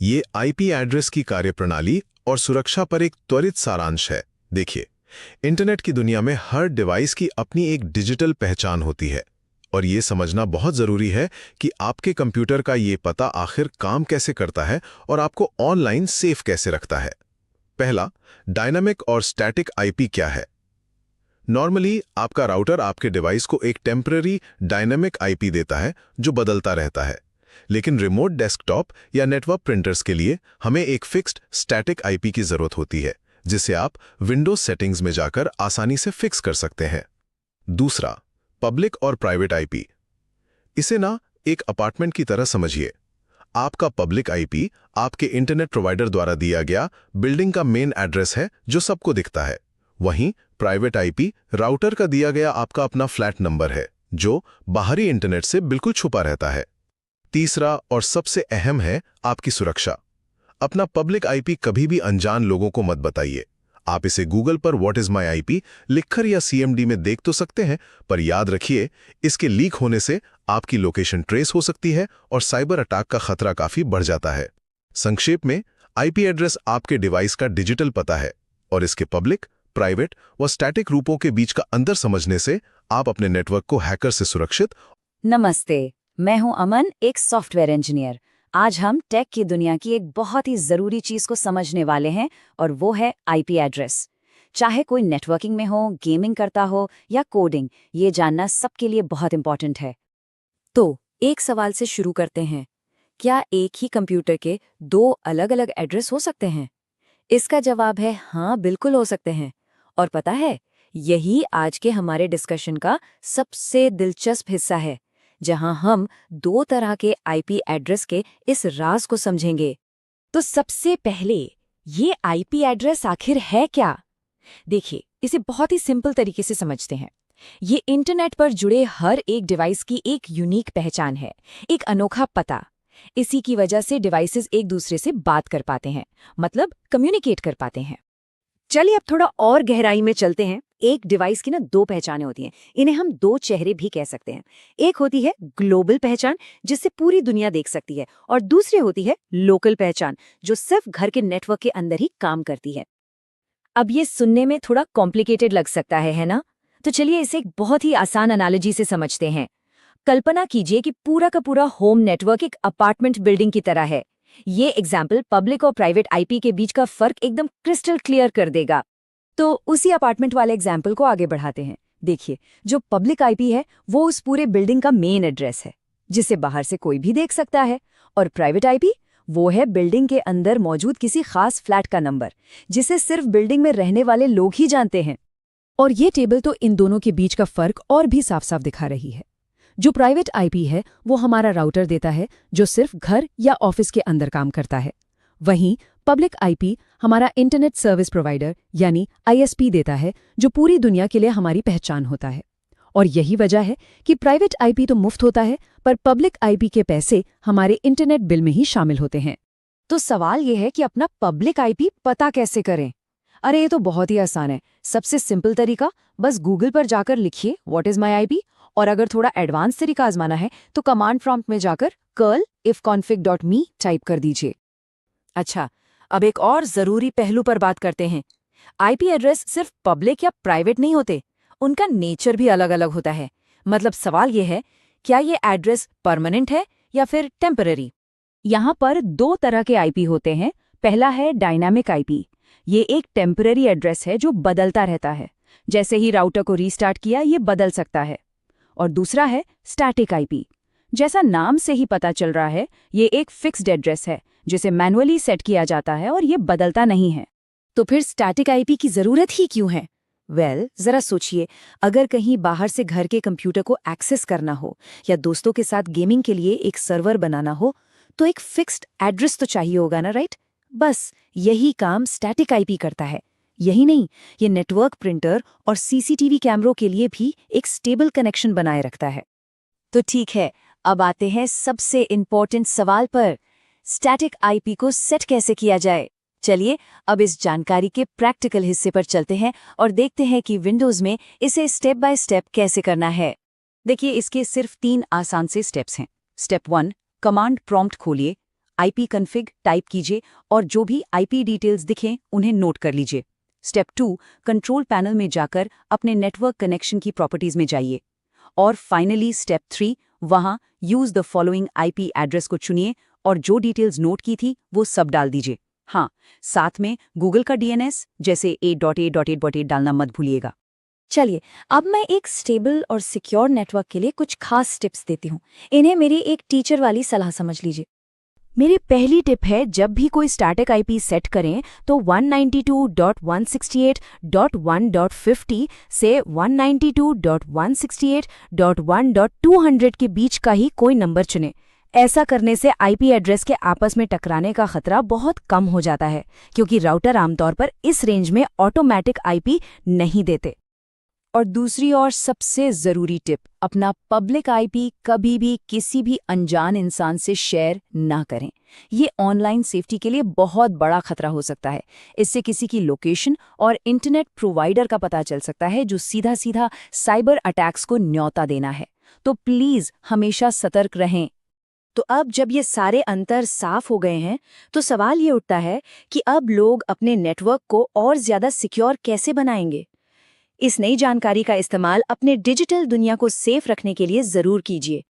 ये IP address की कार्यप्रणाली और सुरक्षा पर एक त्वरित सारांश है। देखिए, इंटरनेट की दुनिया में हर डिवाइस की अपनी एक डिजिटल पहचान होती है और ये समझना बहुत ज़रूरी है कि आपके कंप्यूटर का ये पता आखिर काम कैसे करता है और आपको ऑनलाइन सेफ कैसे रखता है। पहला, डायनामिक और स्टैटिक आईपी क्या है? नॉर्मली आपका राउटर आपके डिवाइस को एक टेम्पररी डायनामिक आईपी देता है जो बदलता रहता है, लेकिन रिमोट डेस्कटॉप या नेटवर्क प्रिंटर्स के लिए हमें एक फिक्स्ड स्टैटिक आईपी की जरूरत होती है, जिसे आप विंडोज सेटिंग्स में जाकर आसानी से फिक्स कर सकते हैं। दूसरा, पब्लिक और प्राइवेट आईपी। इसे ना एक अपार्टमेंट की तरह समझिए। आपका पब्लिक आईपी आपके इंटरनेट प्रोवाइडर द्वारा दिया गया बिल्डिंग का मेन एड्रेस है जो सबको दिखता है। वहीं प्राइवेट आईपी राउटर का दिया गया आपका अपना फ्लैट नंबर है जो बाहरी इंटरनेट से बिल्कुल छुपा रहता है। तीसरा और सबसे अहम है आपकी सुरक्षा। अपना पब्लिक आईपी कभी भी अनजान लोगों को मत बताइए। आप इसे गूगल पर व्हाट इज माई आईपी लिखकर या सीएमडी में देख तो सकते हैं, पर याद रखिए इसके लीक होने से आपकी लोकेशन ट्रेस हो सकती है और साइबर अटैक का खतरा काफी बढ़ जाता है। संक्षेप में, आईपी एड्रेस आपके डिवाइस का डिजिटल पता है और इसके पब्लिक, प्राइवेट व स्टैटिक रूपों के बीच का अंतर समझने से आप अपने नेटवर्क को हैकर से सुरक्षित। नमस्ते, मैं हूं अमन, एक सॉफ्टवेयर इंजीनियर। आज हम टेक की दुनिया की एक बहुत ही ज़रूरी चीज़ को समझने वाले हैं और वो है आईपी एड्रेस। चाहे कोई नेटवर्किंग में हो, गेमिंग करता हो या कोडिंग, ये जानना सबके लिए बहुत इंपॉर्टेंट है। तो एक सवाल से शुरू करते हैं, क्या एक ही कंप्यूटर के दो अलग अलग एड्रेस हो सकते हैं? इसका जवाब है हाँ, बिल्कुल हो सकते हैं। और पता है, यही आज के हमारे डिस्कशन का सबसे दिलचस्प हिस्सा है, जहां हम दो तरह के आईपी एड्रेस के इस राज को समझेंगे। तो सबसे पहले, ये आईपी एड्रेस आखिर है क्या? देखिए, इसे बहुत ही सिंपल तरीके से समझते हैं। ये इंटरनेट पर जुड़े हर एक डिवाइस की एक यूनिक पहचान है, एक अनोखा पता। इसी की वजह से डिवाइसेस एक दूसरे से बात कर पाते हैं, मतलब कम्युनिकेट कर पाते हैं। चलिए अब थोड़ा और गहराई में चलते हैं। एक डिवाइस की ना दो पहचानें होती हैं, इन्हें हम दो चेहरे भी कह सकते हैं। एक होती है ग्लोबल पहचान, जिससे पूरी दुनिया देख सकती है, और दूसरी होती है लोकल पहचान, जो सिर्फ घर के नेटवर्क के अंदर ही काम करती है। अब ये सुनने में थोड़ा कॉम्प्लिकेटेड लग सकता है ना? तो चलिए इसे एक बहुत ही आसान एनालॉजी से समझते हैं। कल्पना कीजिए कि पूरा का पूरा होम नेटवर्क एक अपार्टमेंट बिल्डिंग की तरह है। ये एग्जाम्पल पब्लिक और प्राइवेट आईपी के बीच का फर्क एकदम क्रिस्टल क्लियर कर देगा। तो उसी अपार्टमेंट वाले एग्जाम्पल को आगे बढ़ाते हैं। देखिए, जो पब्लिक आईपी है वो उस पूरे बिल्डिंग का मेन एड्रेस है, जिसे बाहर से कोई भी देख सकता है। और प्राइवेट आईपी वो है बिल्डिंग के अंदर मौजूद किसी खास फ्लैट का नंबर, जिसे सिर्फ बिल्डिंग में रहने वाले लोग ही जानते हैं। और ये टेबल तो इन दोनों के बीच का फर्क और भी साफ साफ दिखा रही है। जो प्राइवेट आईपी है वो हमारा राउटर देता है, जो सिर्फ घर या ऑफिस के अंदर काम करता है। वहीं पब्लिक आईपी हमारा इंटरनेट सर्विस प्रोवाइडर यानी आईएसपी देता है, जो पूरी दुनिया के लिए हमारी पहचान होता है। और यही वजह है कि प्राइवेट आईपी तो मुफ्त होता है, पर पब्लिक आईपी के पैसे हमारे इंटरनेट बिल में ही शामिल होते हैं। तो सवाल यह है कि अपना पब्लिक आईपी पता कैसे करें? अरे ये तो बहुत ही आसान है। सबसे सिंपल तरीका, बस गूगल पर जाकर लिखिए व्हाट इज माई आईपी, और अगर थोड़ा एडवांस तरीका आजमाना है तो कमांड प्रॉम्प्ट में जाकर curl ifconfig.me टाइप कर दीजिए। अच्छा, अब एक और जरूरी पहलू पर बात करते हैं। आईपी एड्रेस सिर्फ पब्लिक या प्राइवेट नहीं होते, उनका नेचर भी अलग अलग होता है। मतलब सवाल यह है, क्या ये एड्रेस परमानेंट है या फिर टेम्पररी? यहाँ पर दो तरह के आईपी होते हैं। पहला है डायनामिक आईपी। ये एक टेम्पररी एड्रेस है जो बदलता रहता है, जैसे ही राउटर को रीस्टार्ट किया ये बदल सकता है। और दूसरा है स्टैटिक आईपी। जैसा नाम से ही पता चल रहा है, ये एक फिक्स्ड एड्रेस है जिसे मैनुअली सेट किया जाता है और ये बदलता नहीं है। तो फिर स्टैटिक आईपी की जरूरत ही क्यों है? जरा सोचिए, अगर कहीं बाहर से घर के कंप्यूटर को एक्सेस करना हो या दोस्तों के साथ गेमिंग के लिए एक सर्वर बनाना हो, तो एक फिक्स्ड एड्रेस तो चाहिए होगा ना, राइट? बस यही काम स्टैटिक आईपी करता है। यही नहीं, ये नेटवर्क प्रिंटर और सीसीटीवी कैमरों के लिए भी एक स्टेबल कनेक्शन बनाए रखता है। तो ठीक है, अब आते हैं सबसे इम्पोर्टेंट सवाल पर, स्टैटिक आईपी को सेट कैसे किया जाए? चलिए अब इस जानकारी के प्रैक्टिकल हिस्से पर चलते हैं और देखते हैं कि विंडोज में इसे स्टेप बाय स्टेप कैसे करना है। देखिए, इसके सिर्फ 3 आसान से स्टेप्स हैं। स्टेप 1, कमांड प्रॉम्प्ट खोलिए। IP कॉन्फ़िग टाइप कीजिए और जो भी IP डिटेल्स दिखें उन्हें नोट कर लीजिए। स्टेप 2, कंट्रोल पैनल में जाकर अपने नेटवर्क कनेक्शन की प्रॉपर्टीज में जाइए। और फाइनली स्टेप 3, वहाँ use the following IP address को चुनिए और जो डिटेल्स नोट की थी वो सब डाल दीजिए। हाँ, साथ में गूगल का DNS जैसे a.a.a.a डालना मत भूलिएगा। चलिए, अब मैं एक स्टेबल और सिक्योर नेटवर्क के लिए कुछ खास टिप्स देती हूँ। इन्हें मेरी एक टीचर वाली सलाह समझ लीजिए। मेरी पहली टिप है, जब भी कोई स्टैटिक IP सेट करें तो 192.168.1.50 से 192.168.1.200 के बीच का ही कोई नंबर चुनें। ऐसा करने से IP एड्रेस के आपस में टकराने का खतरा बहुत कम हो जाता है, क्योंकि राउटर आमतौर पर इस रेंज में ऑटोमेटिक IP नहीं देते। और दूसरी और सबसे ज़रूरी टिप, अपना पब्लिक IP कभी भी किसी भी अनजान इंसान से शेयर ना करें। ये ऑनलाइन सेफ्टी के लिए बहुत बड़ा खतरा हो सकता है। इससे किसी की लोकेशन और इंटरनेट प्रोवाइडर का पता चल सकता है, जो सीधा सीधा साइबर अटैक्स को न्योता देना है। तो प्लीज़ हमेशा सतर्क रहें। तो अब जब ये सारे अंतर साफ हो गए हैं, तो सवाल ये उठता है कि अब लोग अपने नेटवर्क को और ज़्यादा सिक्योर कैसे बनाएंगे? इस नई जानकारी का इस्तेमाल अपने डिजिटल दुनिया को सेफ रखने के लिए ज़रूर कीजिए।